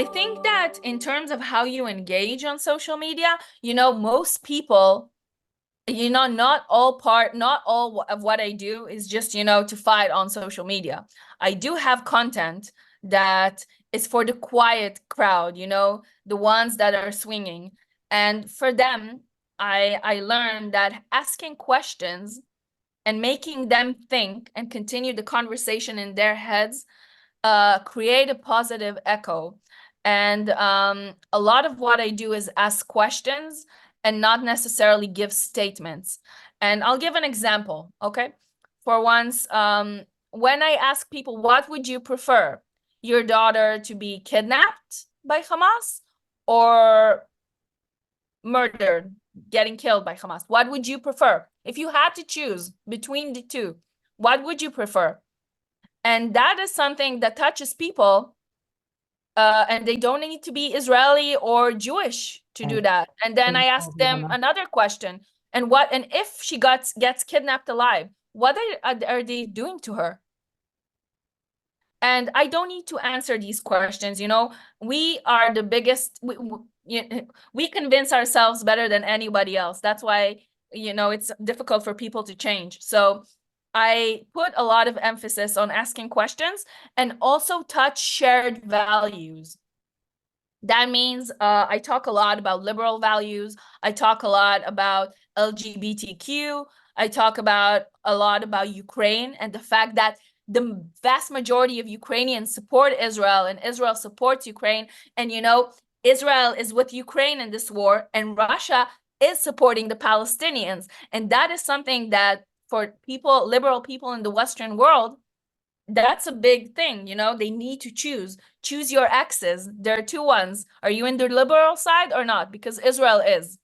I think that in terms of how you engage on social media, most people, not all of what I do is just, to fight on social media. I do have content that is for the quiet crowd, the ones that are swinging. And for them, I learned that asking questions and making them think and continue the conversation in their heads create a positive echo. And a lot of what I do is ask questions and not necessarily give statements. And I'll give an example, okay? For once, when I ask people, what would you prefer? Your daughter to be kidnapped by Hamas or murdered, getting killed by Hamas? What would you prefer? If you had to choose between the two, what would you prefer? And that is something that touches people, and they don't need to be Israeli or Jewish to do that. And then I ask them another question. And if she gets kidnapped alive, what are they doing to her? And I don't need to answer these questions. We are the biggest, we convince ourselves better than anybody else. That's why, it's difficult for people to change. So I put a lot of emphasis on asking questions and also touch shared values. That means I talk a lot about liberal values. I talk a lot about LGBTQ. I talk a lot about Ukraine and the fact that the vast majority of Ukrainians support Israel and Israel supports Ukraine. And, Israel is with Ukraine in this war and Russia is supporting the Palestinians. And that is something that for people, liberal people in the Western world, that's a big thing. They need to choose your exes. There are two ones. Are you in the liberal side or not? Because Israel is.